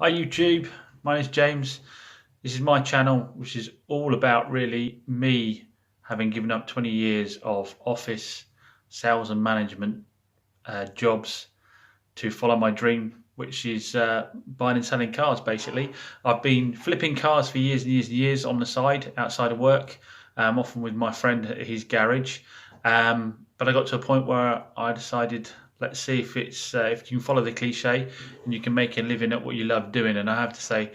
Hi YouTube, my name is James. This is my channel, which is all about really me having given up 20 years of office, sales and management jobs to follow my dream, which is buying and selling cars basically. I've been flipping cars for years and years and years on the side, outside of work, often with my friend at his garage. But I got to a point where I decided, let's see if if you can follow the cliche and you can make a living at what you love doing. And I have to say,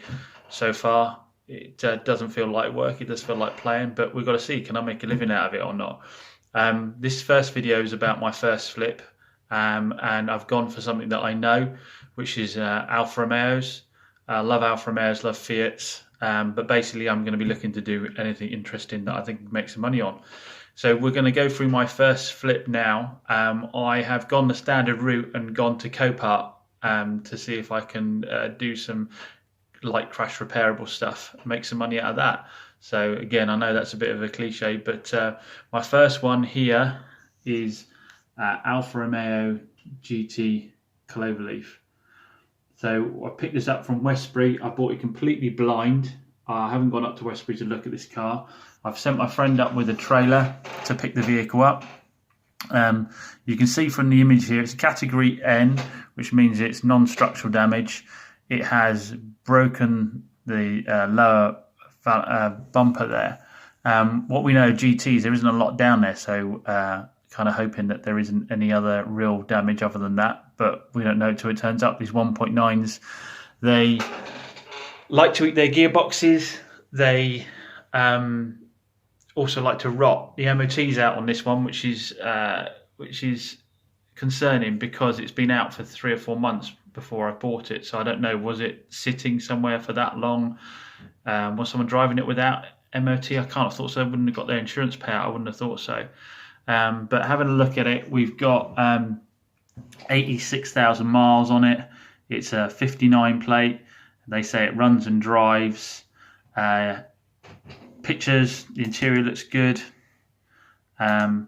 so far, it doesn't feel like work. It does feel like playing. But we've got to see, can I make a living out of it or not? This first video is about my first flip, and I've gone for something that I know, which is Alfa Romeos. I love Alfa Romeos, love Fiats. But basically, I'm going to be looking to do anything interesting that I think make some money on. So we're going to go through my first flip now. I have gone the standard route and gone to Copart to see if I can do some light crash repairable stuff, make some money out of that. So again, I know that's a bit of a cliche, but my first one here is Alfa Romeo GT Cloverleaf. So I picked this up from Westbury. I bought it completely blind. I haven't gone up to Westbury to look at this car. I've sent my friend up with a trailer to pick the vehicle up. You can see from the image here, it's category N, which means it's non-structural damage. It has broken the lower bumper there. What we know of GTs, there isn't a lot down there, so kind of hoping that there isn't any other real damage other than that, but we don't know until it turns up. These 1.9s, they like to eat their gearboxes. They also like to rot. The MOT's out on this one, which is concerning because it's been out for 3 or 4 months before I bought it. So I don't know, was it sitting somewhere for that long? Was someone driving it without MOT? I can't have thought so. I wouldn't have got their insurance payout. I wouldn't have thought so. But having a look at it, we've got 86,000 miles on it. It's a 59 plate. They say it runs and drives. Pictures, the interior looks good. I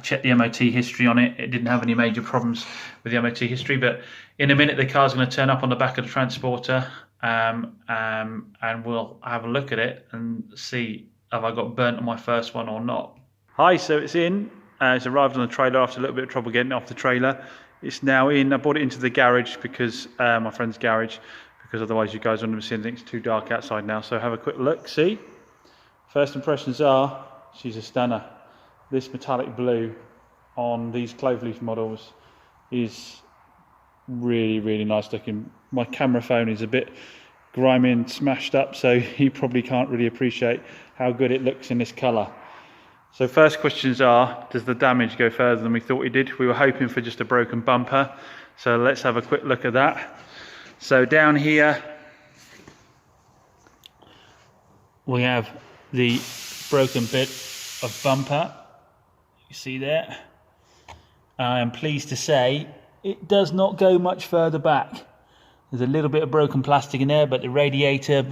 checked the MOT history on it. It didn't have any major problems with the MOT history, but in a minute the car's going to turn up on the back of the transporter, and we'll have a look at it and see if I got burnt on my first one or not. Hi, so it's in. It's arrived on the trailer after a little bit of trouble getting it off the trailer. It's now in. I brought it into the garage because my friend's garage, because otherwise you guys wouldn't have seen anything. It's too dark outside now. So have a quick look. See? First impressions are, she's a stunner. This metallic blue on these Cloverleaf models is really, really nice looking. My camera phone is a bit grimy and smashed up, so you probably can't really appreciate how good it looks in this colour. So first questions are, does the damage go further than we thought it did? We were hoping for just a broken bumper. So let's have a quick look at that. So down here, we have the broken bit of bumper. You see there? I am pleased to say it does not go much further back. There's a little bit of broken plastic in there, but the radiator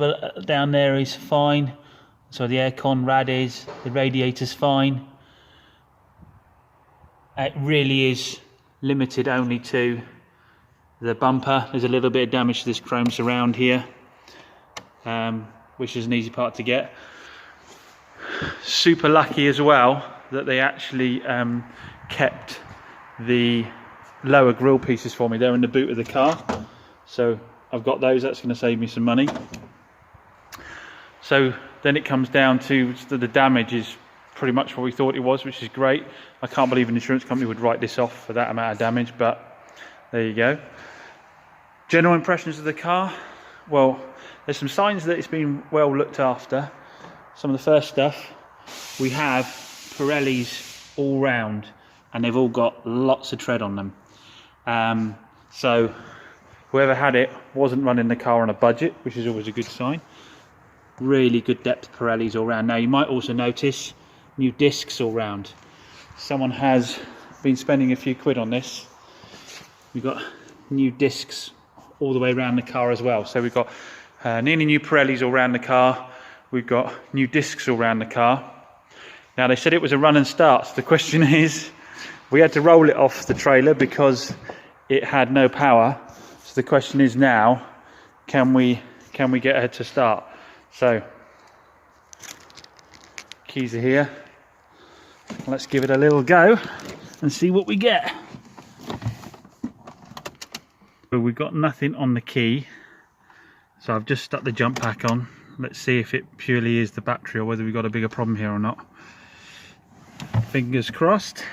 down there is fine. So the aircon rad is, the radiator's fine. It really is limited only to the bumper. There's a little bit of damage to this chrome surround here, which is an easy part to get. Super lucky as well that they actually kept the lower grille pieces for me. They're in the boot of the car, so I've got those. That's going to save me some money. So then it comes down to the damage is pretty much what we thought it was, which is great. I can't believe an insurance company would write this off for that amount of damage, but there you go. General impressions of the car, well, there's some signs that it's been well looked after. Some of the first stuff, we have Pirellis all round, and they've all got lots of tread on them. So whoever had it wasn't running the car on a budget, which is always a good sign. Really good depth Pirellis all round. Now you might also notice new discs all round. Someone has been spending a few quid on this. We've got new discs all the way around the car as well. So we've got nearly new Pirellis all around the car. We've got new discs all around the car. Now they said it was a run and start. So the question is, we had to roll it off the trailer because it had no power. So the question is now, can we get her to start. So keys are here. Let's give it a little go and see what we get. But we've got nothing on the key, so I've just stuck the jump pack on. Let's see if it purely is the battery or whether we've got a bigger problem here or not. Fingers crossed.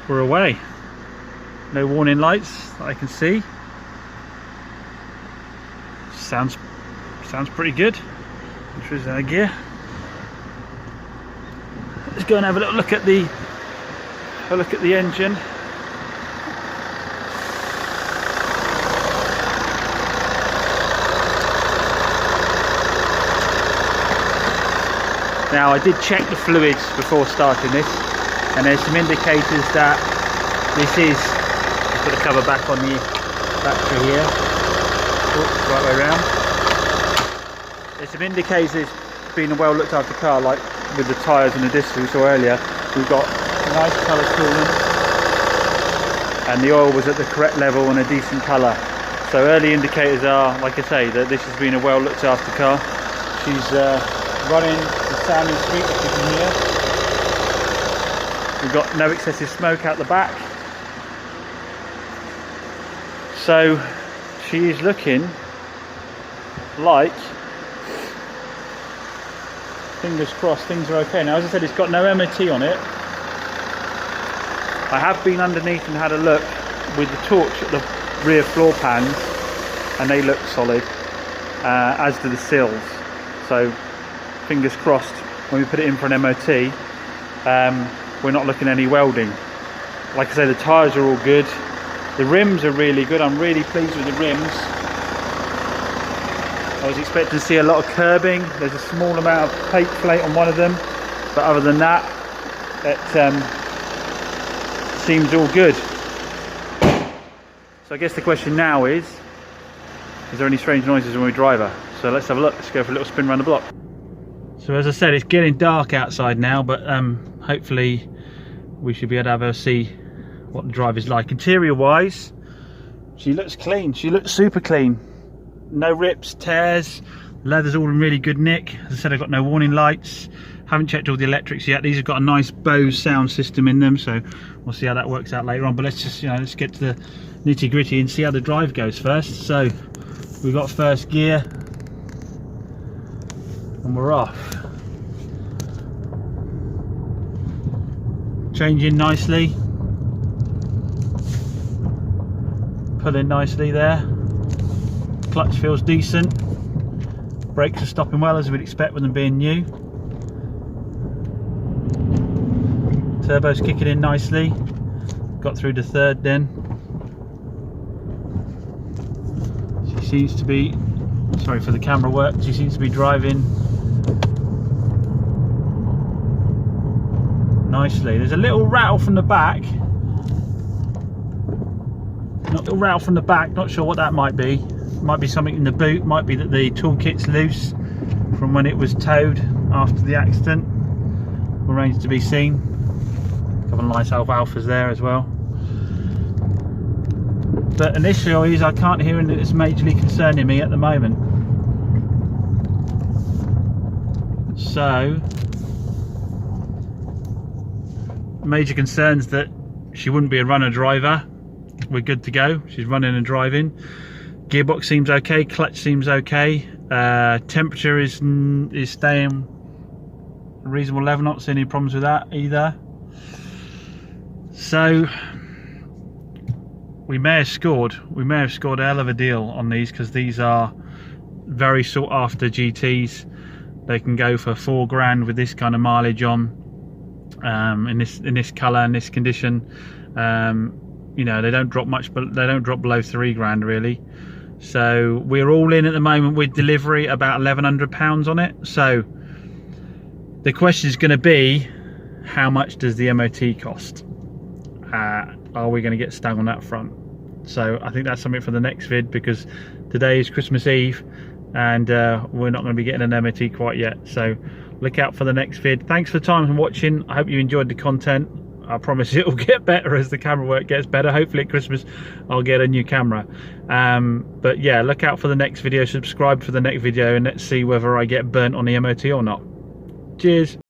We're away. No warning lights that I can see. Sounds pretty good. Which is our gear. Let's go and have a little look at the engine. Now I did check the fluids before starting this, and there's some indicators that this is, let's put the cover back on the battery here. Oops, right way around. There's some indicators it's been a well looked after car, like with the tyres and the discs we saw earlier. We've got nice colour coolant, and the oil was at the correct level and a decent colour. So early indicators are, like I say, that this has been a well looked after car. She's running and sounding sweet, as you can hear. We've got no excessive smoke out the back. So she is looking like, fingers crossed, things are okay. Now, as I said, it's got no MOT on it. I have been underneath and had a look with the torch at the rear floor pans, and they look solid, as do the sills. So fingers crossed, when we put it in for an MOT, we're not looking at any welding. Like I say, the tyres are all good. The rims are really good. I'm really pleased with the rims. I was expecting to see a lot of curbing. There's a small amount of plate plate on one of them, but other than that, it seems all good. So I guess the question now is there any strange noises when we drive her? So let's have a look. Let's go for a little spin around the block. So as I said, it's getting dark outside now, but hopefully we should be able to have her see what the drive is like. Interior wise, she looks clean. She looks super clean. No rips, tears, leather's all in really good nick. As I said, I've got no warning lights. Haven't checked all the electrics yet. These have got a nice Bose sound system in them, so we'll see how that works out later on. But let's just, let's get to the nitty gritty and see how the drive goes first. So we've got first gear, and we're off. Changing nicely, pulling nicely there. Clutch feels decent. Brakes are stopping well, as we'd expect with them being new. Turbo's kicking in nicely. Got through to third then. She seems to be, sorry for the camera work, she seems to be driving nicely. There's a little rattle from the back. A little rattle from the back, not sure what that might be. Might be something in the boot, might be that the toolkit's loose from when it was towed after the accident. Remains to be seen. A couple of nice alfas there as well. But initially I can't hear anything that's majorly concerning me at the moment. So major concerns that she wouldn't be a runner driver. We're good to go. She's running and driving. Gearbox seems okay. Clutch seems okay. Temperature is staying a reasonable level. Not seeing any problems with that either. So we may have scored a hell of a deal on these, because these are very sought after GTs. They can go for £4 with this kind of mileage on, in this colour and this condition. They don't drop much, but they don't drop below £3 really. So we're all in at the moment with delivery, about £1,100 on it. So the question is going to be, how much does the MOT cost? Are we going to get stung on that front? So I think that's something for the next vid, because today is Christmas Eve and we're not going to be getting an MOT quite yet. So look out for the next vid. Thanks for the time and watching. I hope you enjoyed the content. I promise it will get better as the camera work gets better. Hopefully at Christmas I'll get a new camera. But yeah, look out for the next video, subscribe for the next video, and let's see whether I get burnt on the MOT or not. Cheers.